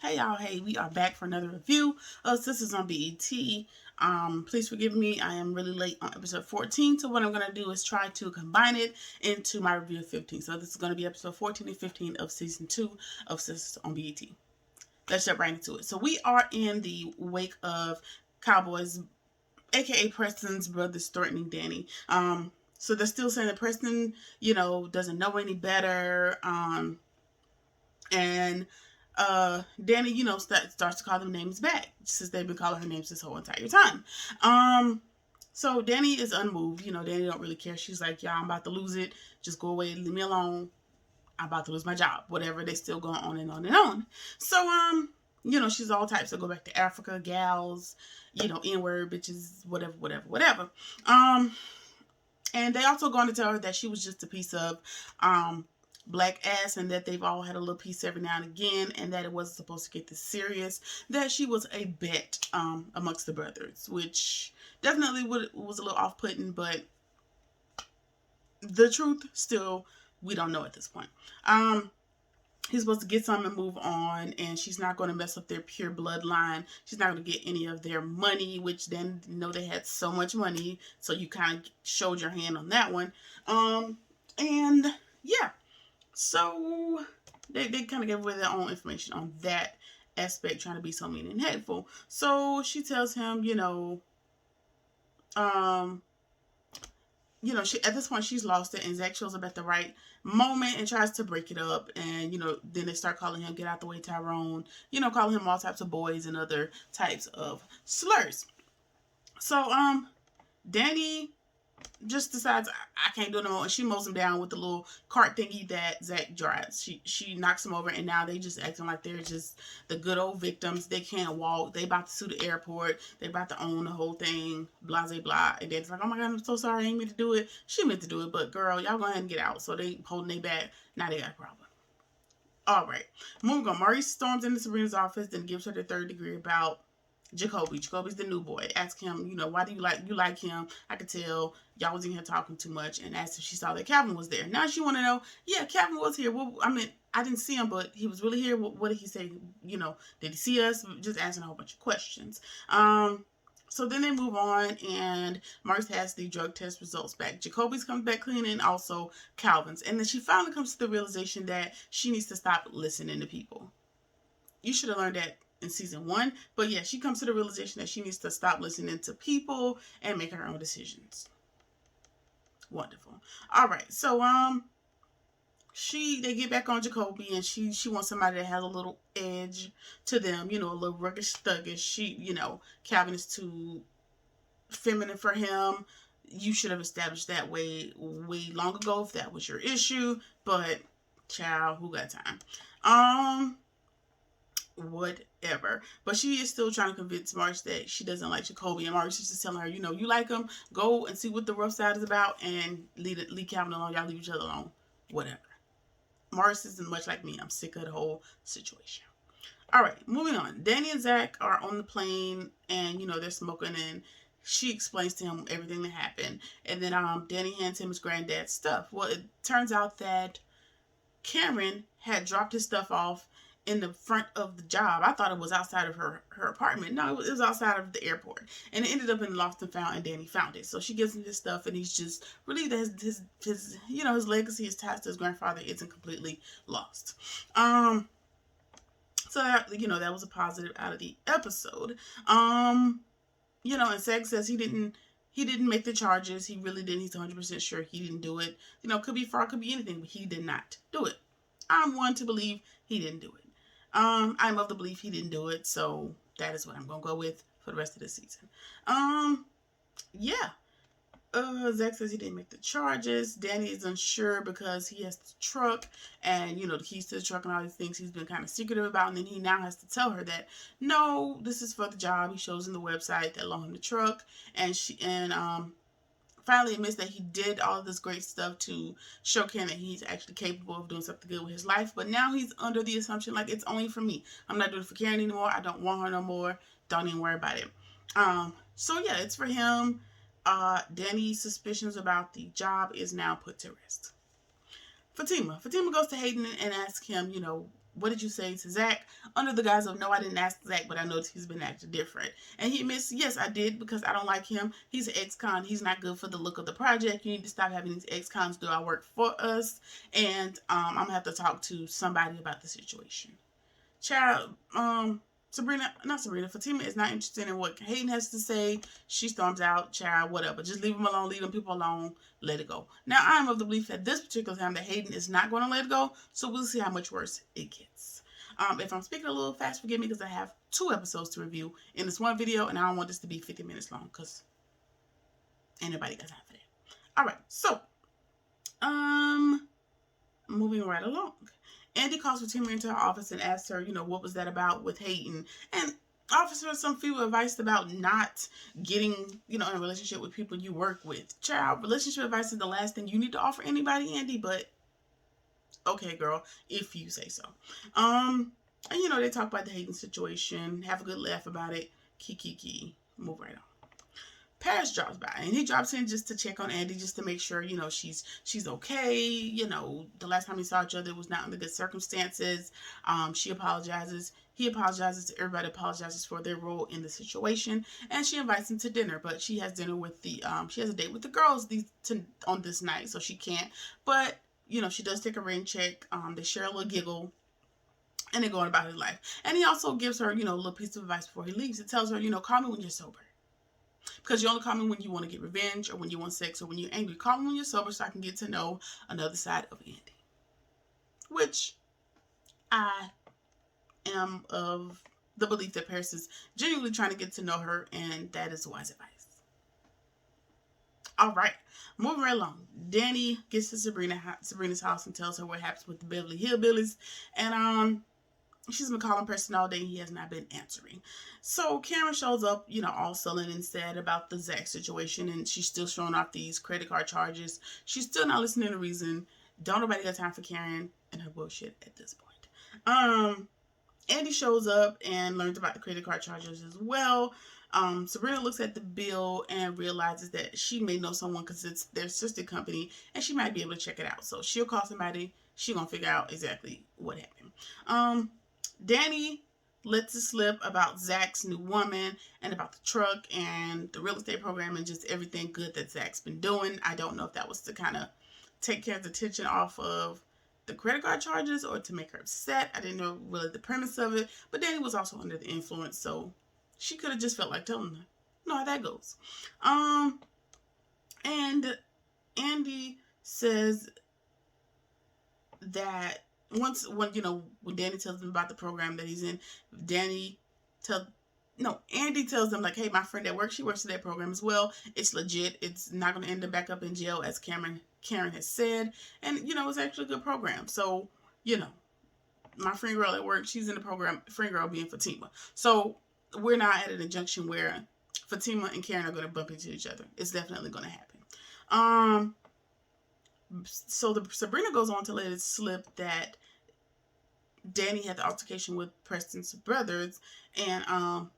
Hey y'all, hey, we are back for another review of Sistas on BET. Please forgive me, I am really late on episode 14, so what I'm going to do is try to combine it into my review of 15. So this is going to be episode 14 and 15 of season 2 of Sistas on BET. Let's jump right into it. So we are in the wake of Cowboys, aka Preston's brothers, threatening Danny. So they're still saying that Preston, doesn't know any better. And Danny, starts to call them names back since they've been calling her names this whole entire time. So Danny is unmoved. Danny don't really care. She's like, yeah, I'm about to lose it. Just go away, leave me alone. I'm about to lose my job. Whatever. They still going on and on and on. So she's all types of go back to Africa, gals, N-word, bitches, whatever. And they also going to tell her that she was just a piece of black ass, and that they've all had a little piece every now and again, and that it wasn't supposed to get this serious, that she was a bet amongst the brothers, which definitely was a little off-putting, but the truth still, we don't know at this point. He's supposed to get some and move on, and she's not going to mess up their pure bloodline. She's not going to get any of their money, which then, they had so much money, so you kind of showed your hand on that one. And yeah, so they kind of gave away their own information on that aspect, trying to be so mean and hateful. So she tells him, she at this point she's lost it, and Zach shows up at the right moment and tries to break it up. And then they start calling him "get out the way, Tyrone." Calling him all types of boys and other types of slurs. So Danny just decides, I can't do it no more, and she mows him down with the little cart thingy that Zach drives. She knocks him over, and now they just acting like they're just the good old victims. They can't walk. They about to sue the airport. They about to own the whole thing. Blah blah blah. And Dad's like, oh my god, I'm so sorry. I ain't meant to do it. She meant to do it, but girl, y'all go ahead and get out. So they holding they back. Now they got a problem. All right, moving on. Maurice storms into Sabrina's office, then gives her the third degree about Jacoby. Jacoby's the new boy. Ask him, why do you like him? I could tell y'all was in here talking too much. And asked if she saw that Calvin was there. Now she want to know, yeah, Calvin was here. Well, I mean, I didn't see him, but he was really here. What did he say? Did he see us? Just asking a whole bunch of questions. So then they move on, and Maurice has the drug test results back. Jacoby's comes back clean, and also Calvin's. And then she finally comes to the realization that she needs to stop listening to people. You should have learned that in season 1. But yeah, she comes to the realization that she needs to stop listening to people and make her own decisions. Wonderful. All right, so they get back on Jacoby, and she wants somebody that has a little edge to them, a little rugged, thuggish. Calvin is too feminine for him. You should have established that way long ago if that was your issue. But child, who got time? Whatever. But she is still trying to convince Maurice that she doesn't like Jacoby, and Maurice is just telling her, you like him, go and see what the rough side is about, and leave Calvin alone. Y'all leave each other alone. Whatever. Maurice isn't much like me. I'm sick of the whole situation. All right, moving on. Danny and Zach are on the plane, and they're smoking, and she explains to him everything that happened. And then Danny hands him his granddad's stuff. Well, it turns out that Cameron had dropped his stuff off in the front of the job. I thought it was outside of her apartment. No, it was outside of the airport. And it ended up in lost and found, and Danny found it. So she gives him this stuff, and he's just relieved that his legacy, his ties to his grandfather isn't completely lost. So that was a positive out of the episode. And Zach says he didn't make the charges. He really didn't. He's 100% sure he didn't do it. Could be fraud, could be anything, but he did not do it. I'm one to believe he didn't do it. I'm of the belief he didn't do it, so that is what I'm going to go with for the rest of the season. Yeah. Zach says he didn't make the charges. Danny is unsure because he has the truck and, the keys to the truck and all these things he's been kind of secretive about. And then he now has to tell her that, no, this is for the job. He shows in the website that loaned him the truck. And finally admits that he did all of this great stuff to show Ken that he's actually capable of doing something good with his life. But now he's under the assumption, like, it's only for me. I'm not doing it for Karen anymore. I don't want her no more. Don't even worry about it. So yeah, it's for him. Danny's suspicions about the job is now put to rest. Fatima goes to Hayden and asks him, what did you say to Zach? Under the guise of, no, I didn't ask Zach, but I noticed he's been acting different. And he admits, yes, I did, because I don't like him. He's an ex-con. He's not good for the look of the project. You need to stop having these ex-cons do our work for us. And I'm going to have to talk to somebody about the situation. Child, not Sabrina, Fatima is not interested in what Hayden has to say. She storms out, child, whatever. Just leave him alone, leave them people alone, let it go. Now, I'm of the belief at this particular time that Hayden is not going to let it go, so we'll see how much worse it gets. If I'm speaking a little fast, forgive me, because I have 2 episodes to review in this one video, and I don't want this to be 50 minutes long, because anybody got time for that. All right, so, moving right along. Andy calls Fatima into her office and asks her, what was that about with Hayden? And offers her some few advice about not getting, in a relationship with people you work with. Child, relationship advice is the last thing you need to offer anybody, Andy, but okay, girl, if you say so. And they talk about the Hayden situation, have a good laugh about it, kiki, move right on. Paris drops by, and he drops in just to check on Andy, just to make sure, she's okay. The last time we saw each other, it was not under good circumstances. She apologizes. He apologizes. Everybody apologizes for their role in the situation, and she invites him to dinner. But she has dinner with she has a date with the girls on this night, so she can't. But she does take a rain check. They share a little giggle, and they're going about his life. And he also gives her, a little piece of advice before he leaves. It tells her, call me when you're sober. Because you only call me when you want to get revenge, or when you want sex, or when you're angry. Call me when you're sober, so I can get to know another side of Andy. Which I am of the belief that Paris is genuinely trying to get to know her, and that is wise advice. All right, moving right along. Danny gets to Sabrina's house and tells her what happens with the Beverly Hillbillies, and she's been calling Preston all day, and he has not been answering. So Karen shows up, all sullen and sad about the Zach situation, and she's still showing off these credit card charges. She's still not listening to reason. Don't nobody got time for Karen and her bullshit at this point. Andy shows up and learns about the credit card charges as well. Sabrina looks at the bill and realizes that she may know someone because it's their sister company, and she might be able to check it out. So she'll call somebody. She's gonna figure out exactly what happened. Danny lets it slip about Zach's new woman and about the truck and the real estate program and just everything good that Zach's been doing. I don't know if that was to kind of take Karen's attention off of the credit card charges or to make her upset. I didn't know really the premise of it, but Danny was also under the influence, so she could have just felt like telling her. You know how that goes. And Andy says that when Danny tells them about the program that he's in, Andy tells them, like, hey, my friend at work, she works in that program as well. It's legit. It's not going to end up back up in jail, as Karen has said. And, it's actually a good program. So, my friend girl at work, she's in the program, friend girl being Fatima. So, we're not at an injunction where Fatima and Karen are going to bump into each other. It's definitely going to happen. So Sabrina goes on to let it slip that Danny had the altercation with Preston's brothers, and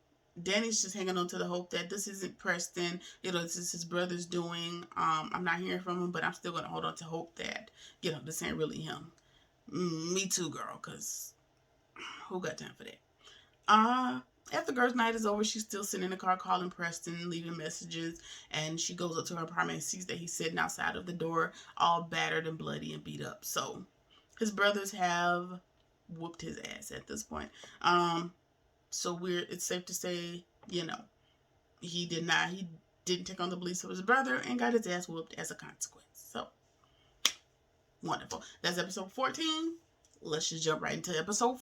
Danny's just hanging on to the hope that this isn't Preston, this is his brother's doing. I'm not hearing from him, but I'm still going to hold on to hope that, this ain't really him. Me too, girl, because who got time for that? After girls' night is over, she's still sitting in the car calling Preston, leaving messages, and she goes up to her apartment and sees that he's sitting outside of the door, all battered and bloody and beat up. So his brothers have whooped his ass at this point. So it's safe to say, he didn't take on the beliefs of his brother and got his ass whooped as a consequence. So wonderful. That's episode 14. Let's just jump right into episode.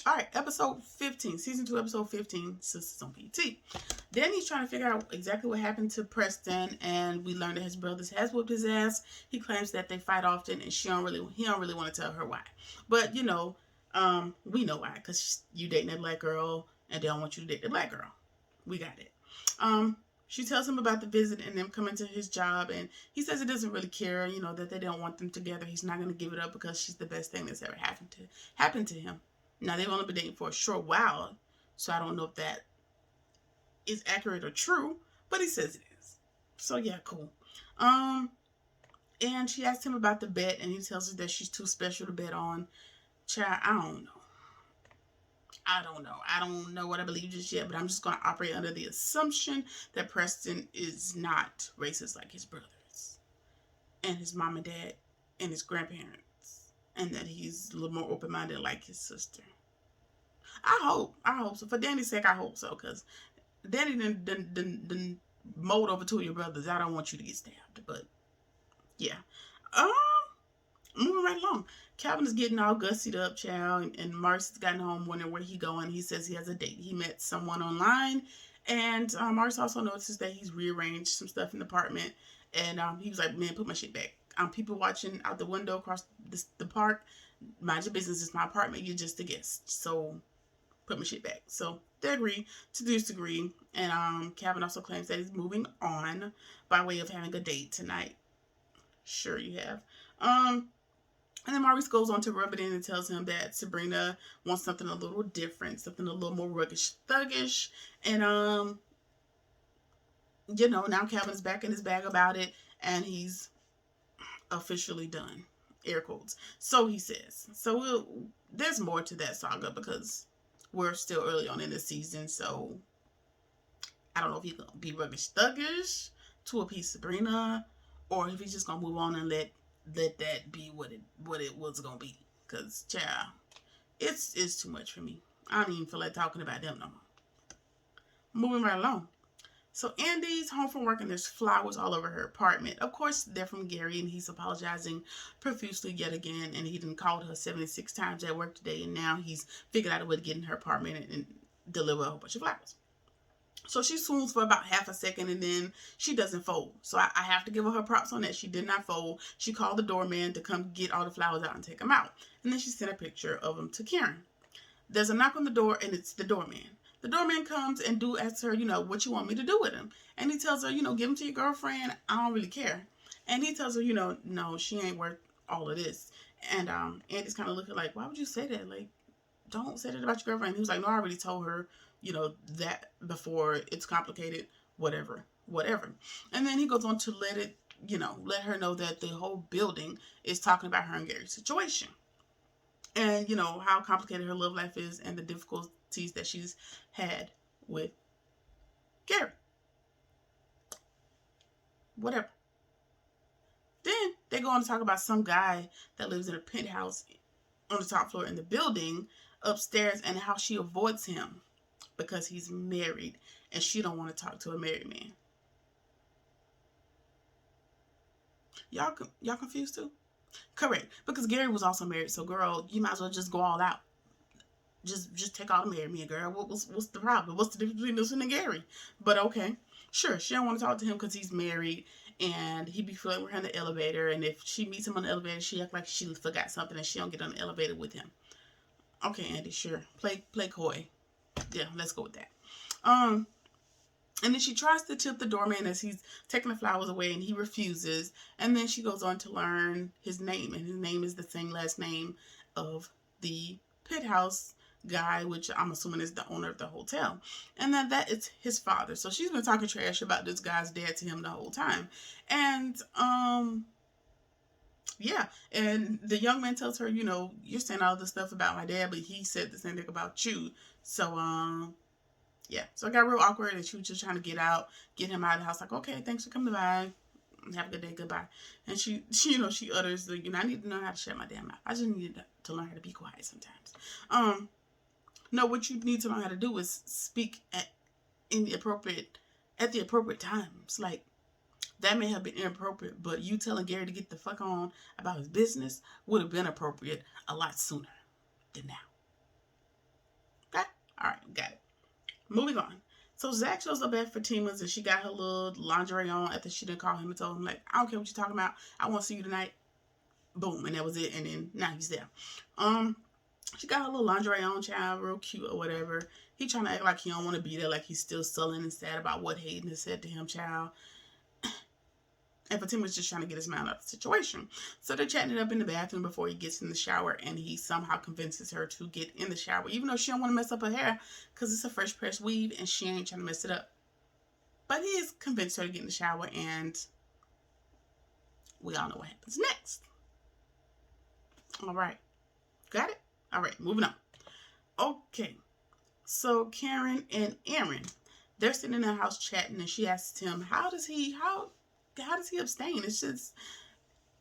All right, episode 15, season 2, episode 15, Sistas on PT. Danny's trying to figure out exactly what happened to Preston, and we learned that his brothers has whooped his ass. He claims that they fight often, and he don't really want to tell her why. But we know why, because you dating that black girl, and they don't want you to date the black girl. We got it. She tells him about the visit and them coming to his job, and he says he doesn't really care, that they don't want them together. He's not going to give it up because she's the best thing that's ever happened to him. Now they've only been dating for a short while, so I don't know if that is accurate or true, but he says it is. So yeah, cool. Um, and she asks him about the bet, and he tells her that she's too special to bet on. Child, I don't know. I don't know what I believe just yet, but I'm just going to operate under the assumption that Preston is not racist like his brothers and his mom and dad and his grandparents, and that he's a little more open minded like his sister. I hope. I hope so. For Danny's sake, I hope so, because Danny didn't mold over two of your brothers. I don't want you to get stabbed, but yeah. Um, Moving right along. Calvin is getting all gussied up, child, and Marcy's gotten home wondering where he going. He says he has a date. He met someone online, and Marcy also notices that he's rearranged some stuff in the apartment, and he was like, "Man, put my shit back." People watching out the window across the park. Mind your business. It's my apartment. You're just a guest, so put my shit back. So they agree to disagree, and Calvin also claims that he's moving on by way of having a date tonight. Sure, you have. And then Maurice goes on to rub it in and tells him that Sabrina wants something a little different, something a little more ruggish, thuggish. And, now Calvin's back in his bag about it, and he's officially done. Air quotes. So he says. So there's more to that saga because we're still early on in the season, so I don't know if he's going to be ruggish, thuggish to appease Sabrina, or if he's just going to move on and let that be what it was gonna be. Cause child, it's too much for me. I don't even feel like talking about them no more. Moving right along. So Andy's home from work and there's flowers all over her apartment. Of course, they're from Gary and he's apologizing profusely yet again. And he didn't call her 76 times at work today. And now he's figured out a way to get in her apartment and deliver a whole bunch of flowers. So she swoons for about half a second and then she doesn't fold. So I have to give her props on that. She did not fold. She called the doorman to come get all the flowers out and take them out. And then she sent a picture of them to Karen. There's a knock on the door and it's the doorman. The doorman comes and asks her, what you want me to do with him. And he tells her, give him to your girlfriend. I don't really care. And he tells her, no, she ain't worth all of this. And Andy's kind of looking like, why would you say that? Like, don't say that about your girlfriend. He was like, no, I already told her, that before. It's complicated, whatever. And then he goes on to let her know that the whole building is talking about her and Gary's situation. And, how complicated her love life is and the difficulties that she's had with Gary. Whatever. Then they go on to talk about some guy that lives in a penthouse on the top floor in the building upstairs and how she avoids him because he's married and she don't want to talk to a married man. Y'all confused too? Correct. Because Gary was also married. So girl, you might as well just go all out. Just take all the married men, girl. What's the problem? What's the difference between this and Gary? But okay. Sure, she don't want to talk to him because he's married and he be flirting with her in the elevator, and if she meets him on the elevator, she act like she forgot something and she don't get on the elevator with him. Okay, Andy, sure. Play coy. Yeah, let's go with that. And then she tries to tip the doorman as he's taking the flowers away, and he refuses. And then she goes on to learn his name, and his name is the same last name of the penthouse guy, which I'm assuming is the owner of the hotel. And that it's his father. So she's been talking trash about this guy's dad to him the whole time. And yeah, and the young man tells her, you're saying all this stuff about my dad, but he said the same thing about you. So yeah, so it got real awkward, and she was just trying to get him out of the house. Like, okay, thanks for coming by. Have a good day, goodbye. And she utters the, I need to know how to shut my damn mouth. I just need to learn how to be quiet sometimes. No, what you need to learn how to do is speak at the appropriate times. Like, that may have been inappropriate, but you telling Gary to get the fuck on about his business would have been appropriate a lot sooner than now. Okay? All right, got it. Moving on. So Zach shows up at Fatima's and she got her little lingerie on after she didn't call him and told him, like, I don't care what you're talking about. I want to see you tonight. Boom. And that was it. And then now he's there. She got her little lingerie on, child, real cute or whatever. He trying to act like he don't want to be there, like he's still sullen and sad about what Hayden has said to him, child. And Fatima's just trying to get his mind out of the situation. So they're chatting it up in the bathroom before he gets in the shower, and he somehow convinces her to get in the shower, even though she don't want to mess up her hair because it's a fresh pressed weave and she ain't trying to mess it up. But he has convinced her to get in the shower, and we all know what happens next. All right. Got it? All right, moving on. Okay. So Karen and Aaron, they're sitting in the house chatting, and she asks him, how does he abstain? It's just,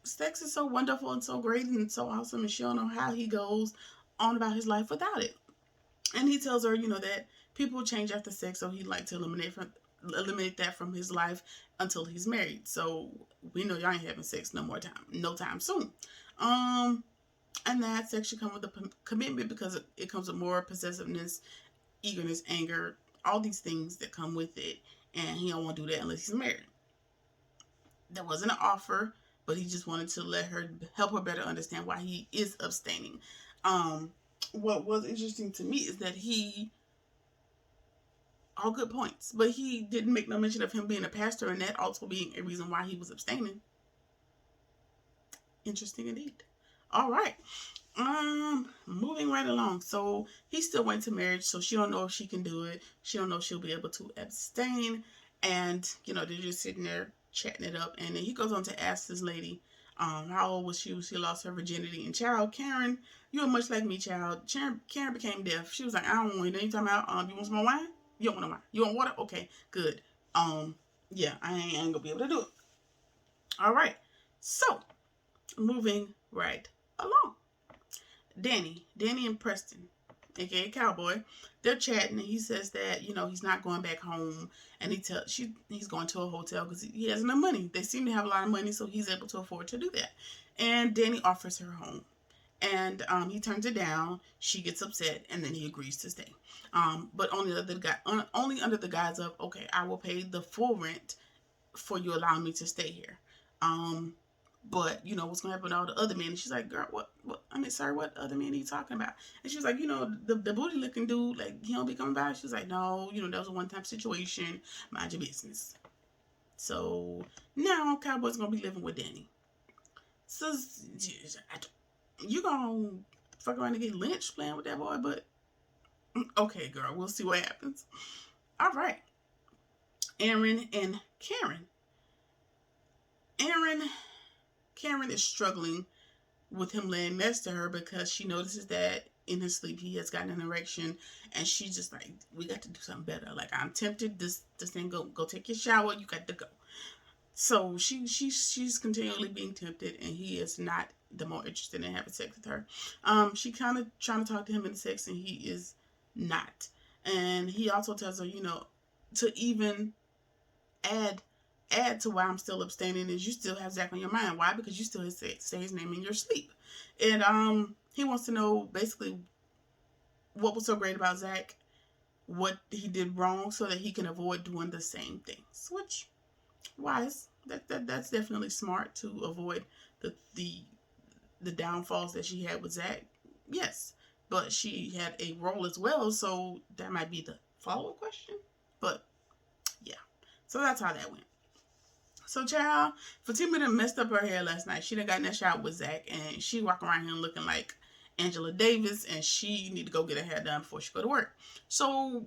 sex is so wonderful and so great and so awesome, and she don't know how he goes on about his life without it. And he tells her, that people change after sex, so he'd like to eliminate that from his life until he's married. So we know y'all ain't having sex no time soon. And that sex comes with a commitment because it comes with more possessiveness, eagerness, anger, all these things that come with it. And he don't want to do that unless he's married. That wasn't an offer, but he just wanted to help her better understand why he is abstaining. What was interesting to me is that all good points, but he didn't make no mention of him being a pastor and that also being a reason why he was abstaining. Interesting indeed. All right. Moving right along. So he's still waiting to marriage, so she don't know if she can do it. She don't know if she'll be able to abstain. And, they're just sitting there chatting it up. And then he goes on to ask this lady, how old was she when she lost her virginity? And child, Karen, you are much like me, child. Karen became deaf. She was like, I don't want it. You talking about, you want some more wine? You don't want no wine. You want water? Okay, good. Yeah, I ain't gonna be able to do it. All right. So, moving right along. Danny and Preston, aka Cowboy, they're chatting, and he says that he's not going back home, and he's going to a hotel because he has enough money. They seem to have a lot of money, so he's able to afford to do that. And Danny offers her home, and he turns it down. She gets upset, and then he agrees to stay, but only under the guise of, okay, I will pay the full rent for you allowing me to stay here. But, what's going to happen to all the other men? And she's like, girl, what other men are you talking about? And she was like, the booty looking dude, like, he don't be coming by. She was like, no, that was a one-time situation. Mind your business. So, now Cowboy's going to be living with Danny. So, you going to fuck around and get lynched playing with that boy, but, okay, girl, we'll see what happens. All right. Aaron and Karen. Karen is struggling with him laying next to her because she notices that in his sleep he has gotten an erection, and she's just like, we got to do something better. Like, I'm tempted. This thing, go take your shower. You got to go. So she's continually being tempted, and he is not the more interested in having sex with her. She kind of trying to talk to him in sex, and he is not. And he also tells her, to even add to why I'm still abstaining is you still have Zach on your mind. Why? Because you still say his name in your sleep. And he wants to know basically what was so great about Zach, what he did wrong, so that he can avoid doing the same things. Which, wise, that's definitely smart, to avoid the downfalls that she had with Zach. Yes, but she had a role as well, so that might be the follow-up question. But yeah, so that's how that went. So, child, Fatima done messed up her hair last night. She done got in that shower with Zach, and she walking around here looking like Angela Davis, and she need to go get her hair done before she go to work. So,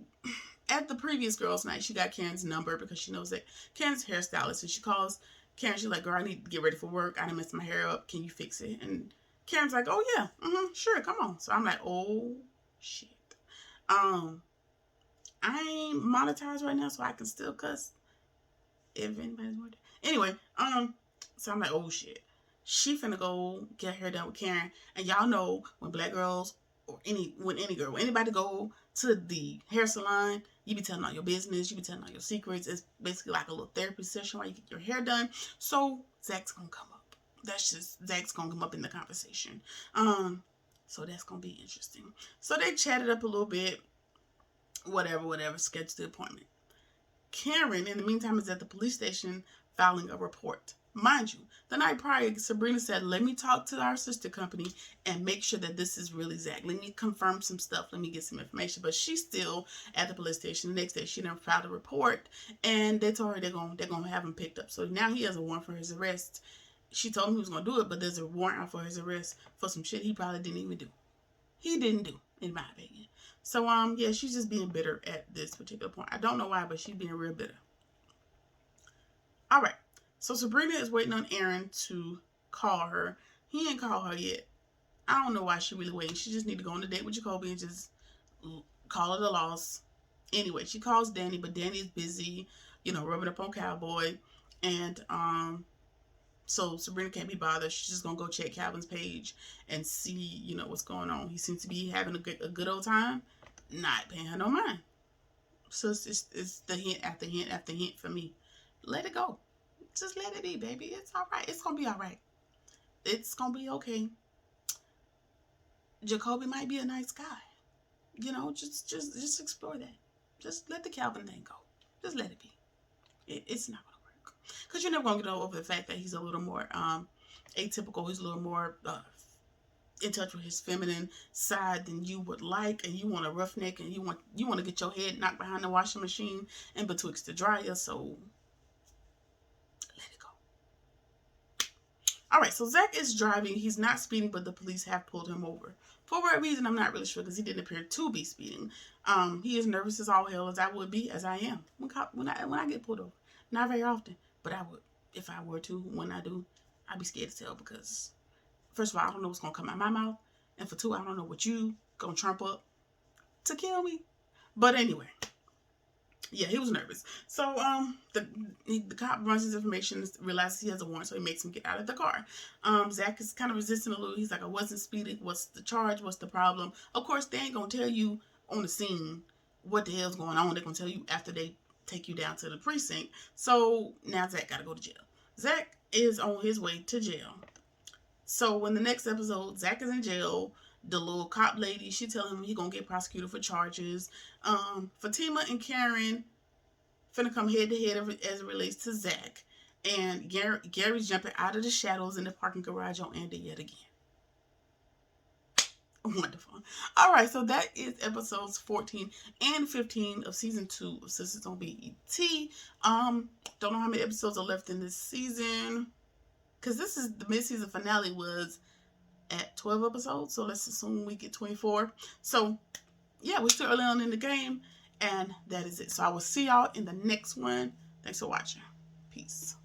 at the previous girls' night, she got Karen's number because she knows that Karen's hairstylist, and she calls Karen. She's like, girl, I need to get ready for work. I done messed my hair up. Can you fix it? And Karen's like, oh, yeah, sure, come on. So, I'm like, oh, shit. I ain't monetized right now, so I can still cuss if anybody's more. Anyway, so I'm like, oh shit. She finna go get her hair done with Karen. And y'all know when black girls or anybody go to the hair salon, you be telling all your business, you be telling all your secrets. It's basically like a little therapy session while you get your hair done. So Zach's gonna come up. Zach's gonna come up in the conversation. So that's gonna be interesting. So they chatted up a little bit. Whatever, scheduled the appointment. Karen, in the meantime, is at the police station filing a report Mind you, the night prior, Sabrina said, let me talk to our sister company and make sure that this is really Zach. Let me confirm some stuff. Let me get some information. But she's still at the police station. The next day, she never filed a report. And they told her they're gonna have him picked up. So now he has a warrant for his arrest. She told him he was going to do it, but there's a warrant out for his arrest for some shit he probably didn't even do. He didn't do, in my opinion. So, yeah, she's just being bitter at this particular point. I don't know why, but she's being real bitter. All right. So Sabrina is waiting on Aaron to call her. He ain't called her yet. I don't know why she really waiting. She just need to go on a date with Jacoby and just call it a loss. Anyway, she calls Danny, but Danny is busy, rubbing up on Cowboy. And so Sabrina can't be bothered. She's just gonna go check Calvin's page and see, what's going on. He seems to be having a good old time, not paying her no mind. So it's the hint after hint after hint for me. Let it go. Just let it be, baby. It's all right. It's gonna be all right. It's gonna be okay. Jacoby might be a nice guy. Just explore that. Just let the Calvin thing go. Just let it be. It's not gonna work. Because you're never gonna get over the fact that he's a little more atypical. He's a little more in touch with his feminine side than you would like, and you want a roughneck, and you want to get your head knocked behind the washing machine and betwixt the dryer. So let it go. All right, so Zach is driving. He's not speeding, but the police have pulled him over. For what reason, I'm not really sure, because he didn't appear to be speeding. He is nervous as all hell, as I would be, as I am when I get pulled over. Not very often, but I would. If I were to, when I do, I'd be scared to tell, because first of all, I don't know what's going to come out of my mouth. And for two, I don't know what you going to trump up to kill me. But anyway, yeah, he was nervous. So the cop runs his information, realizes he has a warrant, so he makes him get out of the car. Zach is kind of resisting a little. He's like, I wasn't speeding. What's the charge? What's the problem? Of course, they ain't going to tell you on the scene what the hell's going on. They're going to tell you after they take you down to the precinct. So now Zach got to go to jail. Zach is on his way to jail. So when the next episode, Zach is in jail. The little cop lady, she telling him he gonna get prosecuted for charges. Fatima and Karen finna come head to head as it relates to Zach. And Gary's jumping out of the shadows in the parking garage on Andy yet again. Wonderful. All right, so that is episodes 14 and 15 of season 2 of Sistas on BET. Don't know how many episodes are left in this season, because this is the mid-season finale was at 12 episodes, so let's assume we get 24. So yeah, we're still early on in the game, and that is it. So I will see y'all in the next one. Thanks for watching. Peace.